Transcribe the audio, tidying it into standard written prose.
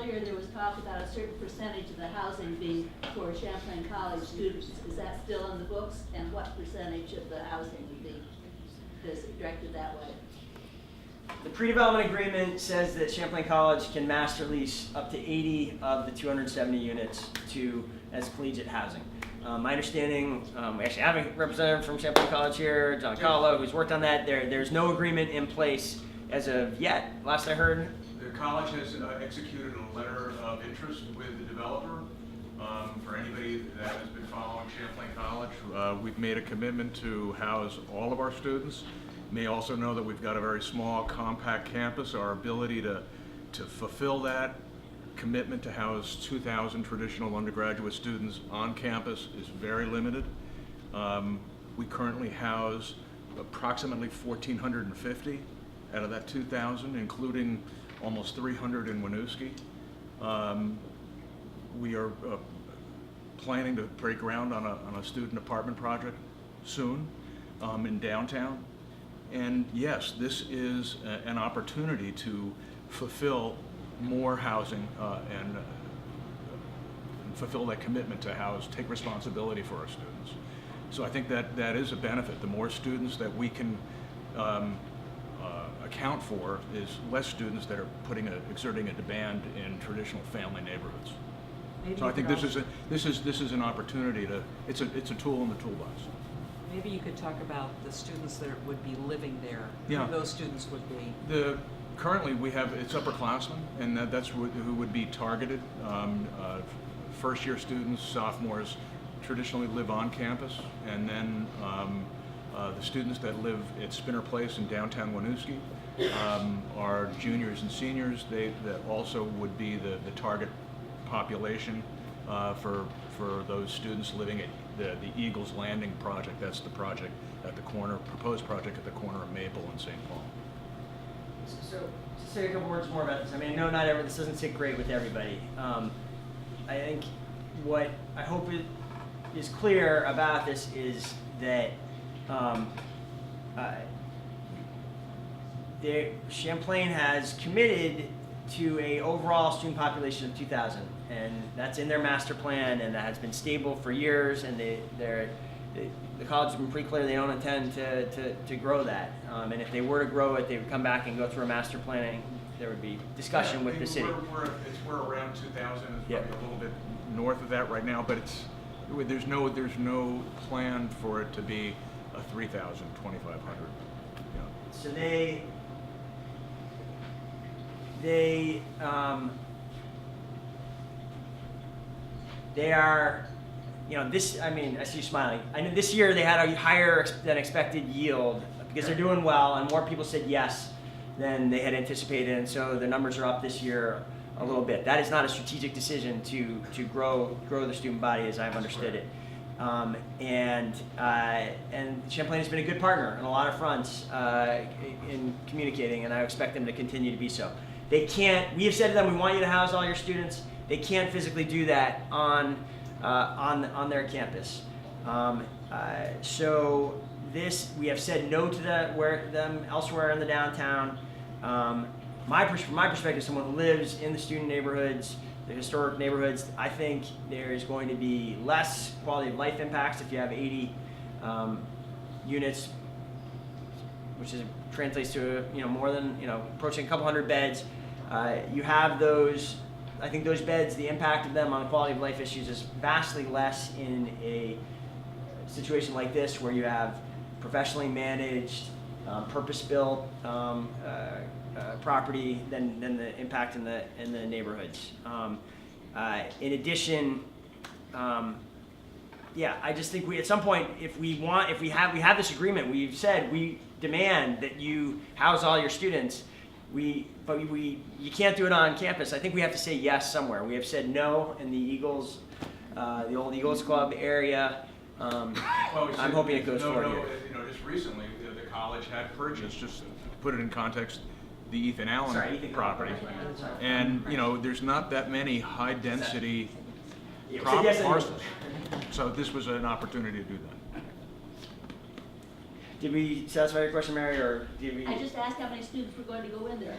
earlier there was talk about a certain percentage of the housing being for Champlain College students. Is that still in the books? And what percentage of the housing would be directed that way? The pre-development agreement says that Champlain College can master lease up to 80 of the 270 units as collegiate housing. My understanding, we actually have a representative from Champlain College here, John Caulo, who's worked on that. There's no agreement in place as of yet, last I heard. The college has executed a letter of interest with the developer. For anybody that has been following Champlain College, we've made a commitment to house all of our students. You may also know that we've got a very small, compact campus. Our ability to fulfill that commitment to house 2,000 traditional undergraduate students on campus is very limited. We currently house approximately 1,450 out of that 2,000, including almost 300 in Winooski. We are planning to break ground on a student apartment project soon in downtown. And yes, this is an opportunity to fulfill more housing and fulfill that commitment to house, take responsibility for our students. So I think that is a benefit. The more students that we can account for is less students that are exerting a demand in traditional family neighborhoods. Maybe So I think this is an opportunity it's a tool in the toolbox. Maybe you could talk about the students that would be living there. Yeah. Who those students would be. Currently it's upperclassmen, and that's who would be targeted. First year students, sophomores traditionally live on campus, and then the students that live at Spinner Place in downtown Winooski are juniors and seniors. That also would be the target population for those students living at the Eagles Landing project. That's the project at the corner, proposed project at the corner of Maple and St. Paul. So to say a couple words more about this, I mean, I know this doesn't sit great with everybody. I think what I hope is clear about this is that Champlain has committed to a overall student population of 2,000, and that's in their master plan, and that has been stable for years, and the college has been pretty clear they don't intend to grow that. And if they were to grow it, they would come back and go through a master planning. There would be discussion with the city. We're around 2,000. It's Yeah. probably a little bit north of that right now, but there's no plan for it to be a 3,000, 2,500. Yeah. So they are, this, I mean, I see you smiling. I know this year they had a higher than expected yield because they're doing well, and more people said yes than they had anticipated, and so the numbers are up this year a little bit. That is not a strategic decision to grow the student body as I've understood it. And Champlain has been a good partner on a lot of fronts in communicating, and I expect them to continue to be so. They can't, we have said to them, we want you to house all your students. They can't physically do that on their campus. So we have said no to them elsewhere in the downtown. From my perspective, someone who lives in the student neighborhoods, the historic neighborhoods, I think there is going to be less quality of life impacts if you have 80 units, which translates to more than approaching a couple hundred beds. You have those. I think those beds, the impact of them on quality of life issues is vastly less in a situation like this, where you have professionally managed, purpose-built property than the impact in the neighborhoods. In addition, I just think at some point, if we have this agreement, we've said we demand that you house all your students. But you can't do it on campus. I think we have to say yes somewhere. We have said no in the Eagles, the old Eagles Club area. I'm hoping it goes forward here. Just recently, the college had purchased, just to put it in context, the Ethan Allen property. And there's not that many high density parcels. So this was an opportunity to do that. Did we satisfy your question, Mary, or did we? I just asked how many students were going to go in there.